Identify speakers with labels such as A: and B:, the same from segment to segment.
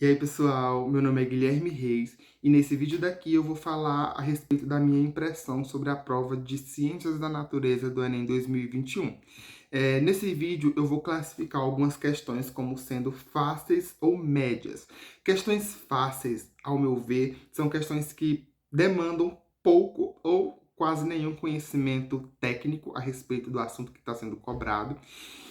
A: E aí, pessoal, meu nome é Guilherme Reis e nesse vídeo daqui eu vou falar a respeito da minha impressão sobre a prova de Ciências da Natureza do Enem 2021. Nesse vídeo eu vou classificar algumas questões como sendo fáceis ou médias. Questões fáceis, ao meu ver, são questões que demandam pouco ou quase nenhum conhecimento técnico a respeito do assunto que está sendo cobrado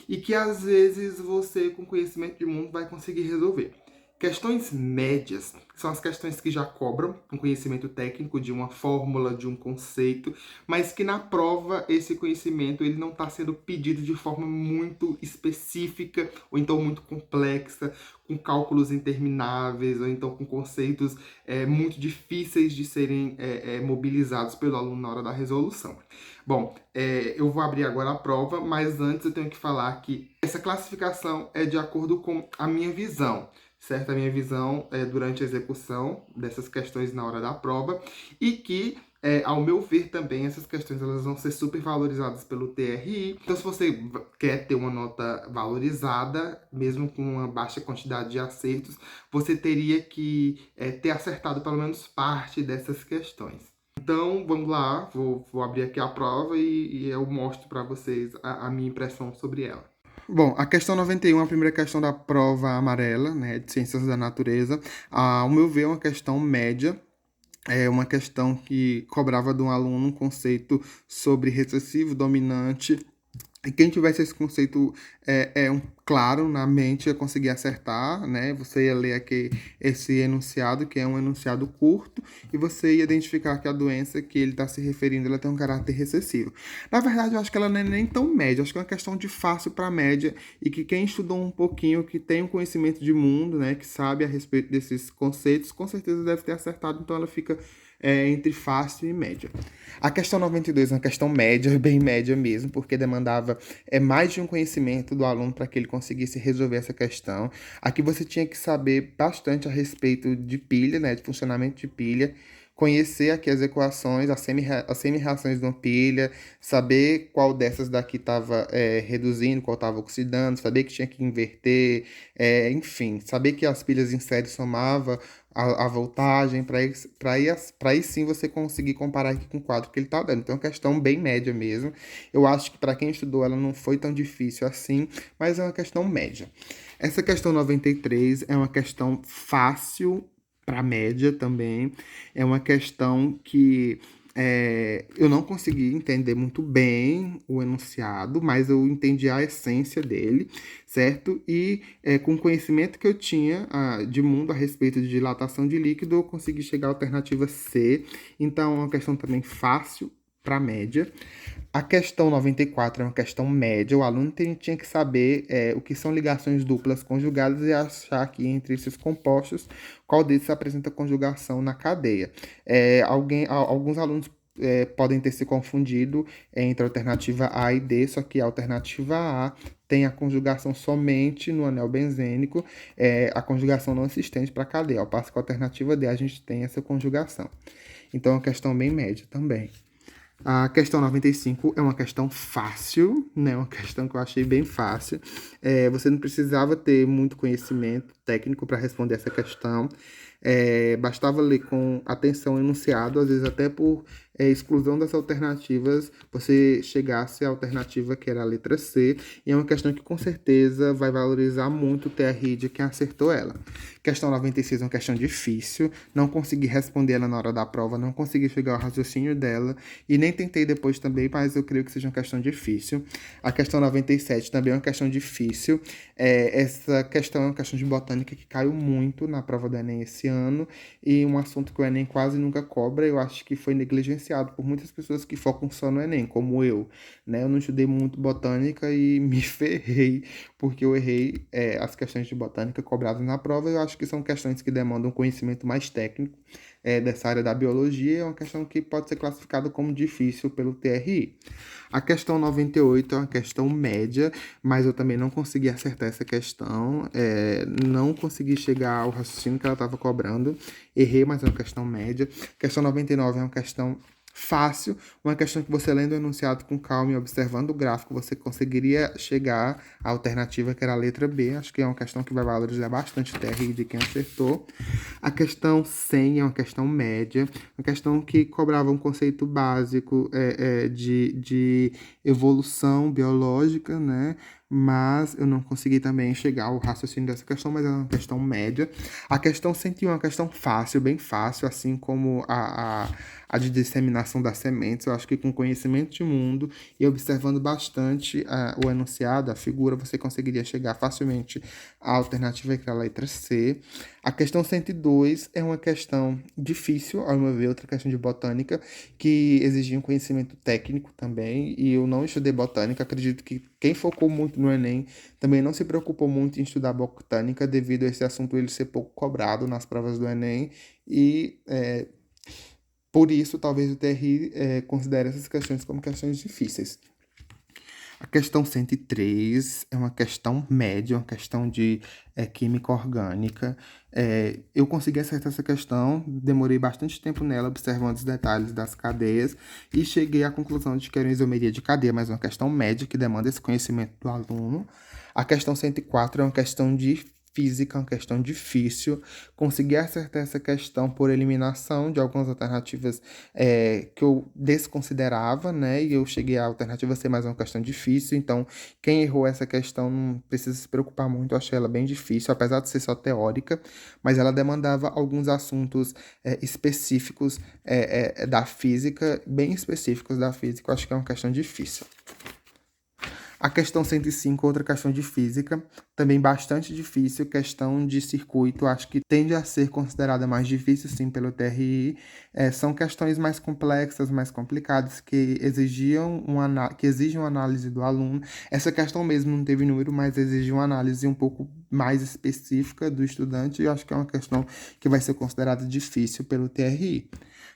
A: e que às vezes você, com conhecimento de mundo, vai conseguir resolver. Questões médias são as questões que já cobram um conhecimento técnico de uma fórmula, de um conceito, mas que na prova esse conhecimento ele não está sendo pedido de forma muito específica ou então muito complexa, com cálculos intermináveis ou então com conceitos muito difíceis de serem mobilizados pelo aluno na hora da resolução. Bom, eu vou abrir agora a prova, mas antes eu tenho que falar que essa classificação é de acordo com a minha visão, certo? A minha visão durante a execução dessas questões na hora da prova e que, ao meu ver também, essas questões elas vão ser super valorizadas pelo TRI. Então, se você quer ter uma nota valorizada, mesmo com uma baixa quantidade de acertos, você teria que ter acertado pelo menos parte dessas questões. Então, vamos lá, vou abrir aqui a prova e eu mostro para vocês a minha impressão sobre ela. Bom, a questão 91, a primeira questão da prova amarela, né, de Ciências da Natureza, ao meu ver, é uma questão média. É uma questão que cobrava de um aluno um conceito sobre recessivo dominante. E quem tivesse esse conceito claro na mente ia conseguir acertar, né? Você ia ler aqui esse enunciado, que é um enunciado curto, e você ia identificar que a doença que ele está se referindo, ela tem um caráter recessivo. Na verdade, eu acho que ela não é nem tão média, acho que é uma questão de fácil para média, e que quem estudou um pouquinho, que tem um conhecimento de mundo, né? Que sabe a respeito desses conceitos, com certeza deve ter acertado, então ela fica entre fácil e média. A questão 92 é uma questão média, bem média mesmo, porque demandava mais de um conhecimento do aluno para que ele conseguisse resolver essa questão. Aqui você tinha que saber bastante a respeito de pilha, né, de funcionamento de pilha, conhecer aqui as equações, as semi-reações de uma pilha, saber qual dessas daqui estava reduzindo, qual estava oxidando, saber que tinha que inverter, enfim, saber que as pilhas em série somavam a voltagem, para aí sim você conseguir comparar aqui com o quadro que ele está dando. Então, é uma questão bem média mesmo. Eu acho que para quem estudou ela não foi tão difícil assim, mas é uma questão média. Essa questão 93 é uma questão fácil para média também. É uma questão que eu não consegui entender muito bem o enunciado, mas eu entendi a essência dele, certo? E com o conhecimento que eu tinha de mundo a respeito de dilatação de líquido, eu consegui chegar à alternativa C. Então, é uma questão também fácil para média. A questão 94 é uma questão média. O aluno tinha que saber o que são ligações duplas conjugadas e achar que entre esses compostos, qual deles apresenta conjugação na cadeia. Alguns alunos podem ter se confundido entre a alternativa A e D, só que a alternativa A tem a conjugação somente no anel benzênico, a conjugação não existente para a cadeia, ao passo que a alternativa D a gente tem essa conjugação. Então, é uma questão bem média também. A questão 95 é uma questão fácil, né? Uma questão que eu achei bem fácil. Você não precisava ter muito conhecimento técnico para responder essa questão. Bastava ler com atenção o enunciado, às vezes até por exclusão das alternativas, você chegasse à alternativa que era a letra C, e é uma questão que com certeza vai valorizar muito o TRI de quem acertou ela. Questão 96 é uma questão difícil, não consegui responder ela na hora da prova, não consegui chegar ao raciocínio dela, e nem tentei depois também, mas eu creio que seja uma questão difícil. A questão 97 também é uma questão difícil. Essa questão é uma questão de botânica que caiu muito na prova do Enem esse ano, e um assunto que o Enem quase nunca cobra, eu acho que foi negligenciado por muitas pessoas que focam só no Enem, como eu, né? Eu não estudei muito botânica e me ferrei, porque eu errei as questões de botânica cobradas na prova. Eu acho que são questões que demandam conhecimento mais técnico dessa área da biologia, é uma questão que pode ser classificada como difícil pelo TRI. A questão 98 é uma questão média, mas eu também não consegui acertar essa questão, não consegui chegar ao raciocínio que ela estava cobrando, errei, mas é uma questão média. Questão 99 é uma questão fácil, uma questão que você lendo o enunciado com calma e observando o gráfico, você conseguiria chegar à alternativa que era a letra B. Acho que é uma questão que vai valorizar bastante o TRI de quem acertou. A questão 100 é uma questão média, uma questão que cobrava um conceito básico de evolução biológica, né? Mas eu não consegui também chegar ao raciocínio dessa questão, mas é uma questão média. A questão 101 é uma questão fácil, bem fácil, assim como a de disseminação das sementes. Eu acho que com conhecimento de mundo e observando bastante o enunciado, a figura, você conseguiria chegar facilmente à alternativa que é a letra C. A questão 102 é uma questão difícil, ao meu ver, outra questão de botânica, que exigia um conhecimento técnico também, e eu não estudei botânica. Acredito que quem focou muito no Enem também não se preocupou muito em estudar botânica, devido a esse assunto ele ser pouco cobrado nas provas do Enem, e por isso talvez o TRI considere essas questões como questões difíceis. A questão 103 é uma questão média, uma questão de química orgânica. Eu consegui acertar essa questão, demorei bastante tempo nela, observando os detalhes das cadeias, e cheguei à conclusão de que era uma isomeria de cadeia, mas uma questão média que demanda esse conhecimento do aluno. A questão 104 é uma questão de física, uma questão difícil. Consegui acertar essa questão por eliminação de algumas alternativas que eu desconsiderava, né? E eu cheguei à alternativa C, mas é uma questão difícil. Então, quem errou essa questão não precisa se preocupar muito. Eu achei ela bem difícil, apesar de ser só teórica, mas ela demandava alguns assuntos específicos da física, bem específicos da física. Eu acho que é uma questão difícil. A questão 105, outra questão de física, também bastante difícil, questão de circuito, acho que tende a ser considerada mais difícil, sim, pelo TRI. São questões mais complexas, mais complicadas, que exigem uma análise do aluno. Essa questão mesmo não teve número, mas exige uma análise um pouco mais específica do estudante, e eu acho que é uma questão que vai ser considerada difícil pelo TRI.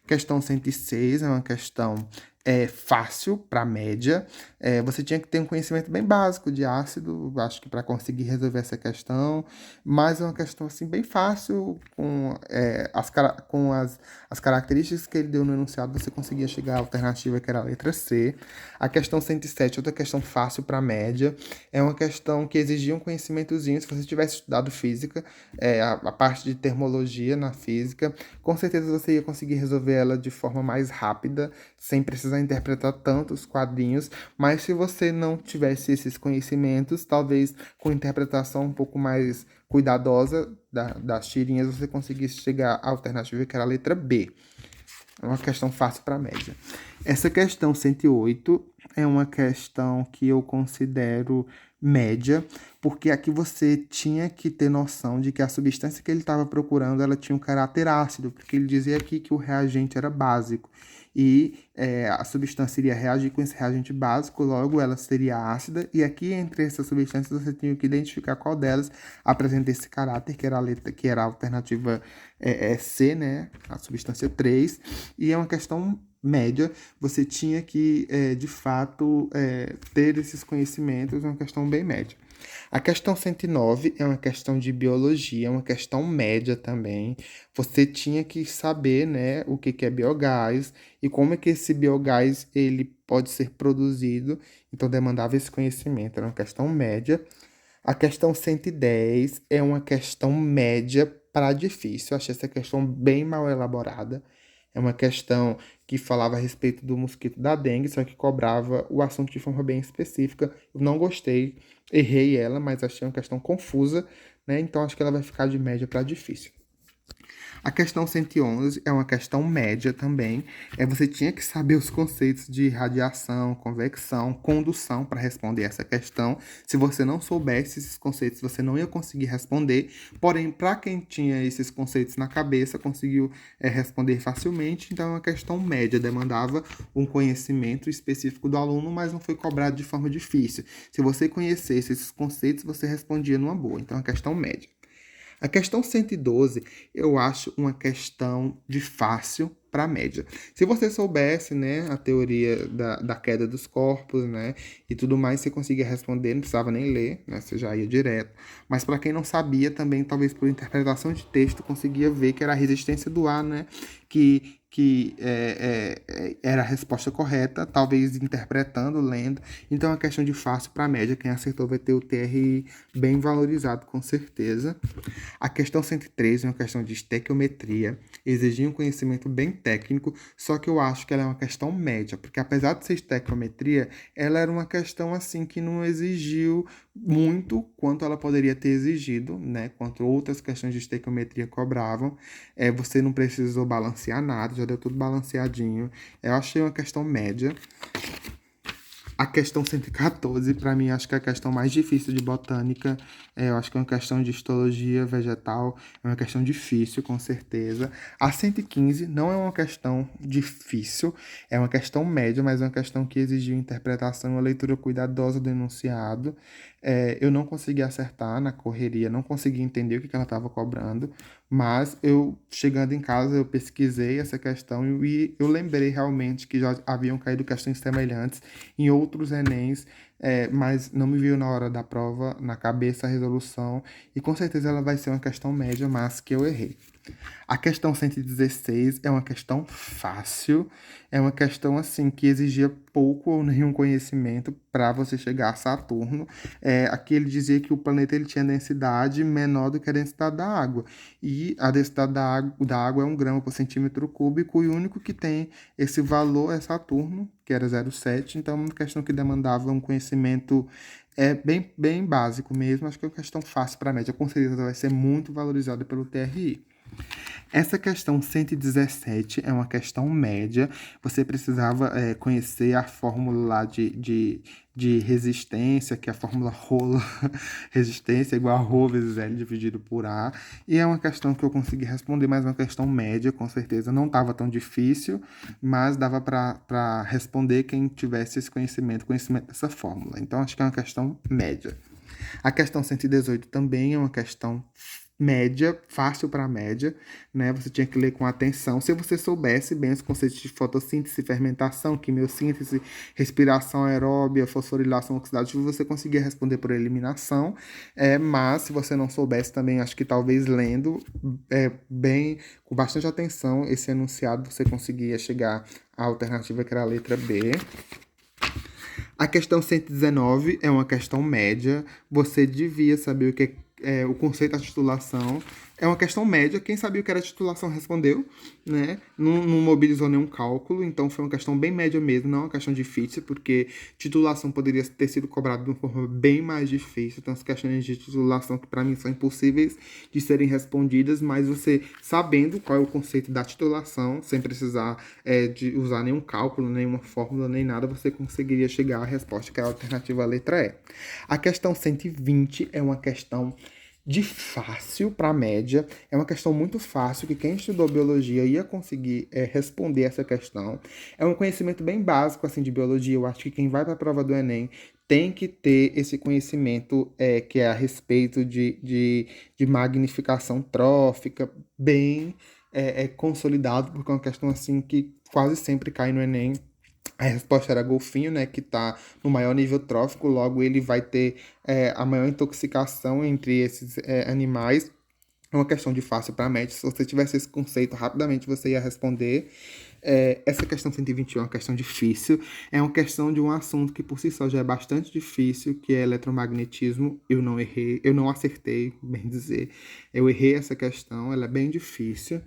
A: Questão 106 é uma questão fácil para média. Você tinha que ter um conhecimento bem básico de ácido, acho que para conseguir resolver essa questão, mas é uma questão assim bem fácil, com as características que ele deu no enunciado, você conseguia chegar à alternativa que era a letra C. A questão 107, outra questão fácil para média, é uma questão que exigia um conhecimentozinho. Se você tivesse estudado física, a parte de termologia na física, com certeza você ia conseguir resolver ela de forma mais rápida, sem precisar interpretar tanto os quadrinhos. Mas se você não tivesse esses conhecimentos, talvez com interpretação um pouco mais cuidadosa das tirinhas, você conseguisse chegar à alternativa que era a letra B. É uma questão fácil para média. Essa questão 108 é uma questão que eu considero média, porque aqui você tinha que ter noção de que a substância que ele estava procurando, ela tinha um caráter ácido, porque ele dizia aqui que o reagente era básico, e a substância iria reagir com esse reagente básico, logo ela seria ácida, e aqui entre essas substâncias você tinha que identificar qual delas apresenta esse caráter, que era a alternativa C, né, a substância 3, e é uma questão média, você tinha que, de fato, ter esses conhecimentos, é uma questão bem média. A questão 109 é uma questão de biologia, é uma questão média também. Você tinha que saber, né, o que é biogás e como é que esse biogás ele pode ser produzido, então demandava esse conhecimento, era uma questão média. A questão 110 é uma questão média para difícil. Eu achei essa questão bem mal elaborada. É uma questão que falava a respeito do mosquito da dengue, só que cobrava o assunto de forma bem específica. Eu não gostei, errei ela, mas achei uma questão confusa, né? Então acho que ela vai ficar de média para difícil. A questão 111 é uma questão média também. Você tinha que saber os conceitos de radiação, convecção, condução para responder essa questão. Se você não soubesse esses conceitos, você não ia conseguir responder. Porém, para quem tinha esses conceitos na cabeça, conseguiu responder facilmente. Então, é uma questão média, demandava um conhecimento específico do aluno, mas não foi cobrado de forma difícil. Se você conhecesse esses conceitos, você respondia numa boa. Então, é uma questão média. A questão 112, eu acho uma questão de fácil para média. Se você soubesse, né, a teoria da queda dos corpos, né, e tudo mais, você conseguia responder, não precisava nem ler, né, você já ia direto. Mas para quem não sabia, também, talvez por interpretação de texto, conseguia ver que era a resistência do ar, né, que que era a resposta correta, talvez interpretando, lendo. Então, é uma questão de fácil para média. Quem acertou vai ter o TRI bem valorizado, com certeza. A questão 103 é uma questão de estequiometria, exigia um conhecimento bem técnico, só que eu acho que ela é uma questão média, porque apesar de ser estequiometria, ela era uma questão assim que não exigiu muito quanto ela poderia ter exigido, né? Quanto outras questões de estequiometria cobravam. Você não precisou balancear nada, já deu tudo balanceadinho. Eu achei uma questão média. A questão 114, para mim, acho que é a questão mais difícil de botânica. Eu acho que é uma questão de histologia vegetal, é uma questão difícil, com certeza. A 115 não é uma questão difícil, é uma questão média, mas é uma questão que exigiu interpretação e uma leitura cuidadosa do enunciado. Eu não consegui acertar na correria, não consegui entender o que ela estava cobrando, mas eu, chegando em casa, eu pesquisei essa questão e eu lembrei realmente que já haviam caído questões semelhantes em outros Enems, mas não me veio na hora da prova, na cabeça, a resolução, e com certeza ela vai ser uma questão média, mas que eu errei. A questão 116 é uma questão fácil, é uma questão assim que exigia pouco ou nenhum conhecimento para você chegar a Saturno. Aqui ele dizia que o planeta ele tinha densidade menor do que a densidade da água, e a densidade da água é 1 grama por centímetro cúbico, e o único que tem esse valor é Saturno, que era 0,7, então é uma questão que demandava um conhecimento bem básico mesmo. Acho que é uma questão fácil para a média, com certeza vai ser muito valorizada pelo TRI. Essa questão 117 é uma questão média. Você precisava conhecer a fórmula lá de resistência, que é a fórmula rola, resistência igual a Rho vezes L dividido por A. E é uma questão que eu consegui responder, mas uma questão média, com certeza. Não estava tão difícil, mas dava para responder quem tivesse esse conhecimento dessa fórmula. Então, acho que é uma questão média. A questão 118 também é uma questão média, fácil para média, né? Você tinha que ler com atenção. Se você soubesse bem os conceitos de fotossíntese, fermentação, quimiossíntese, respiração aeróbia, fosforilação oxidativa, você conseguia responder por eliminação. Mas se você não soubesse também, acho que talvez lendo bem, com bastante atenção, esse enunciado, você conseguia chegar à alternativa que era a letra B. A questão 119 é uma questão média. Você devia saber o que é o conceito da titulação. É uma questão média. Quem sabia o que era titulação respondeu, né? Não mobilizou nenhum cálculo, então foi uma questão bem média mesmo, não uma questão difícil, porque titulação poderia ter sido cobrada de uma forma bem mais difícil. Então, as questões de titulação que para mim são impossíveis de serem respondidas, mas você sabendo qual é o conceito da titulação, sem precisar de usar nenhum cálculo, nenhuma fórmula, nem nada, você conseguiria chegar à resposta, que é a alternativa à letra E. A questão 120 é uma questão de fácil para média, é uma questão muito fácil que quem estudou biologia ia conseguir responder essa questão. É um conhecimento bem básico assim de biologia. Eu acho que quem vai para a prova do Enem tem que ter esse conhecimento que é a respeito de magnificação trófica, bem consolidado, porque é uma questão assim que quase sempre cai no Enem. A resposta era golfinho, né, que está no maior nível trófico, logo ele vai ter a maior intoxicação entre esses animais. É uma questão de fácil para médio. Se você tivesse esse conceito, rapidamente você ia responder. Essa questão 121 é uma questão difícil. É uma questão de um assunto que por si só já é bastante difícil, que é eletromagnetismo. Eu não errei, eu não acertei, bem dizer. Eu errei essa questão, ela é bem difícil.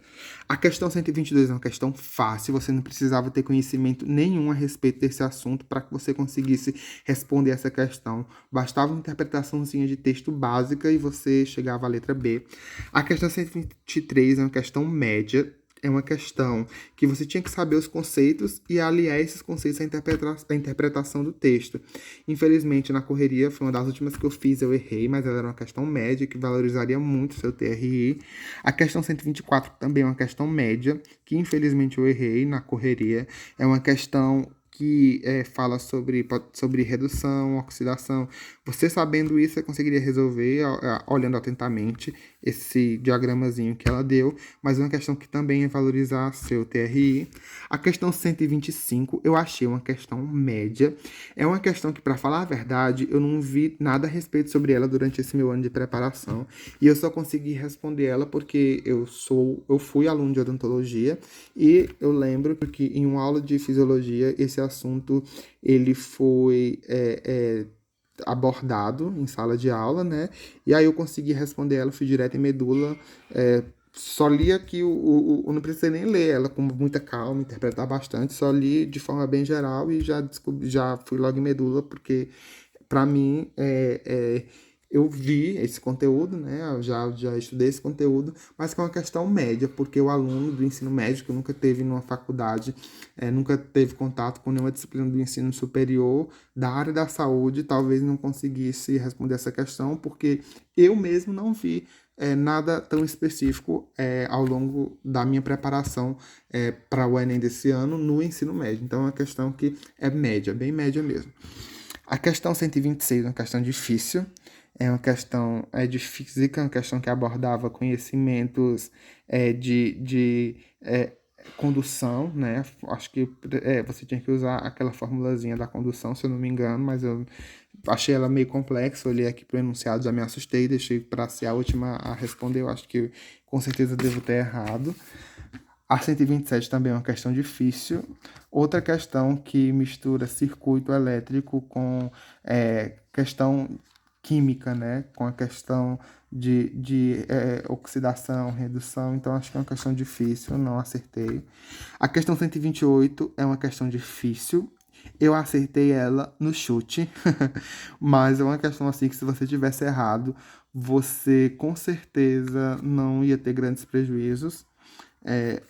A: A questão 122 é uma questão fácil. Você não precisava ter conhecimento nenhum a respeito desse assunto para que você conseguisse responder essa questão. Bastava uma interpretaçãozinha de texto básica e você chegava à letra B. A questão 123 é uma questão média. É uma questão que você tinha que saber os conceitos e aliar esses conceitos à interpretação do texto. Infelizmente, na correria, foi uma das últimas que eu fiz, eu errei, mas ela era uma questão média que valorizaria muito o seu TRI. A questão 124 também é uma questão média, que infelizmente eu errei na correria. É uma questão que fala sobre redução, oxidação. Você sabendo isso, você conseguiria resolver olhando atentamente. esse diagramazinho que ela deu, mas uma questão que também é valorizar seu TRI. A questão 125 eu achei uma questão média. É uma questão que, para falar a verdade, eu não vi nada a respeito sobre ela durante esse meu ano de preparação, e eu só consegui responder ela porque eu fui aluno de odontologia, e eu lembro que em uma aula de fisiologia esse assunto ele foi abordado em sala de aula, né? E aí eu consegui responder ela, fui direto em medula, só li aqui, não precisei nem ler ela com muita calma, interpretar bastante, só li de forma bem geral e já fui logo em medula, porque para mim eu vi esse conteúdo, né? Eu já estudei esse conteúdo, mas que é uma questão média, porque o aluno do ensino médio que nunca teve numa faculdade, nunca teve contato com nenhuma disciplina do ensino superior da área da saúde, talvez não conseguisse responder essa questão, porque eu mesmo não vi nada tão específico ao longo da minha preparação para o Enem desse ano no ensino médio. Então é uma questão que é média, bem média mesmo. A questão 126 é uma questão difícil, é uma questão de física, uma questão que abordava conhecimentos de condução, né? Acho que você tinha que usar aquela formulazinha da condução, se eu não me engano, mas eu achei ela meio complexa, olhei aqui para o enunciado, já me assustei, deixei para ser a última a responder, eu acho que com certeza devo ter errado. A 127 também é uma questão difícil. Outra questão que mistura circuito elétrico com questão química, né? Com a questão de oxidação, redução. Então, acho que é uma questão difícil, não acertei. A questão 128 é uma questão difícil. Eu acertei ela no chute, mas é uma questão assim que se você tivesse errado, você com certeza não ia ter grandes prejuízos.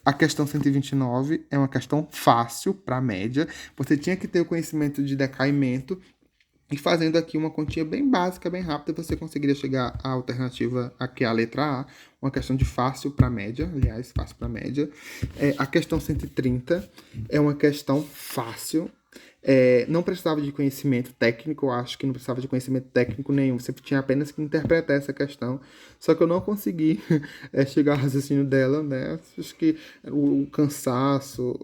A: A questão 129 é uma questão fácil para a média. Você tinha que ter o conhecimento de decaimento, e fazendo aqui uma continha bem básica, bem rápida, você conseguiria chegar à alternativa, aqui a letra A, uma questão de fácil para média, aliás, fácil para média. A questão 130 é uma questão fácil. Não precisava de conhecimento técnico, eu acho que não precisava de conhecimento técnico nenhum, você tinha apenas que interpretar essa questão, só que eu não consegui chegar ao raciocínio dela, né? Acho que o cansaço,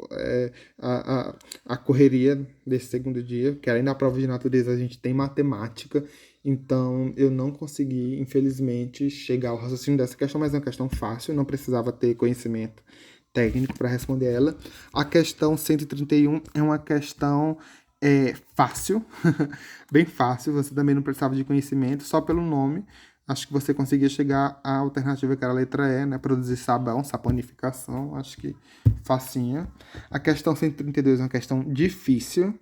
A: a correria desse segundo dia, que além da prova de natureza a gente tem matemática, então eu não consegui, infelizmente, chegar ao raciocínio dessa questão, mas é uma questão fácil, não precisava ter conhecimento técnico para responder ela. A questão 131 é uma questão fácil, bem fácil, você também não precisava de conhecimento, só pelo nome, acho que você conseguia chegar à alternativa que era a letra E, né, produzir sabão, saponificação, acho que facinha. A questão 132 é uma questão difícil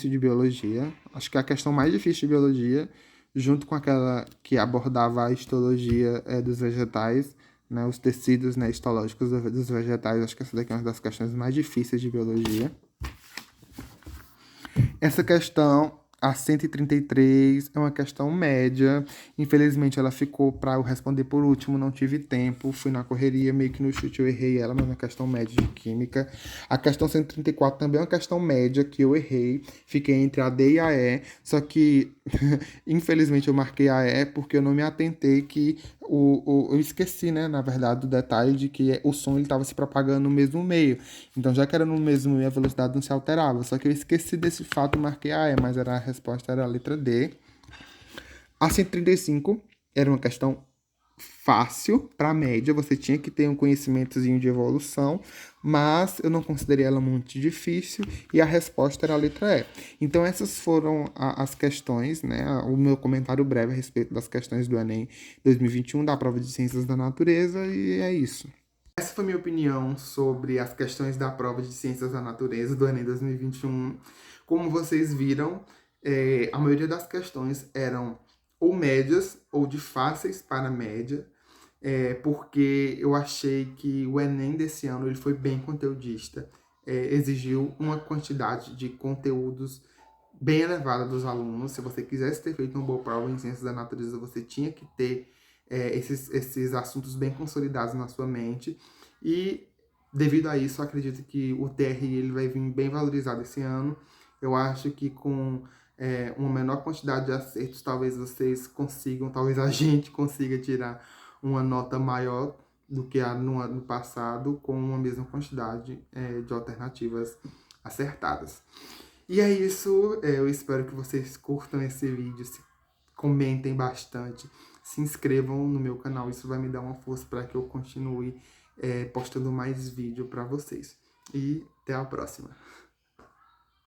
A: de biologia, acho que é a questão mais difícil de biologia, junto com aquela que abordava a histologia dos vegetais, né, os tecidos, né, histológicos dos vegetais. Acho que essa daqui é uma das questões mais difíceis de biologia. Essa questão, a 133, é uma questão média. Infelizmente, ela ficou para eu responder por último, não tive tempo. Fui na correria, meio que no chute eu errei ela, mas é uma questão média de química. A questão 134 também é uma questão média que eu errei. Fiquei entre a D e a E, só que, infelizmente, eu marquei a E porque eu não me atentei que eu esqueci, né, na verdade, do detalhe de que o som estava se propagando no mesmo meio. Então, já que era no mesmo meio, a velocidade não se alterava. Só que eu esqueci desse fato e marquei a E, mas a resposta era a letra D. A 135 era uma questão fácil para a média, você tinha que ter um conhecimentozinho de evolução, mas eu não considerei ela muito difícil e a resposta era a letra E. Então essas foram as questões, né? O meu comentário breve a respeito das questões do Enem 2021 da prova de Ciências da Natureza, e é isso. Essa foi minha opinião sobre as questões da prova de Ciências da Natureza do Enem 2021. Como vocês viram, a maioria das questões eram ou médias ou de fáceis para média, porque eu achei que o Enem desse ano ele foi bem conteudista, exigiu uma quantidade de conteúdos bem elevada dos alunos. Se você quisesse ter feito uma boa prova em Ciências da Natureza, você tinha que ter esses assuntos bem consolidados na sua mente, e devido a isso, eu acredito que o TRI ele vai vir bem valorizado esse ano. Eu acho que com uma menor quantidade de acertos, talvez vocês consigam, talvez a gente consiga tirar uma nota maior do que a no ano passado, com uma mesma quantidade de alternativas acertadas. E é isso, eu espero que vocês curtam esse vídeo, comentem bastante, se inscrevam no meu canal, isso vai me dar uma força para que eu continue postando mais vídeo para vocês. E até a próxima.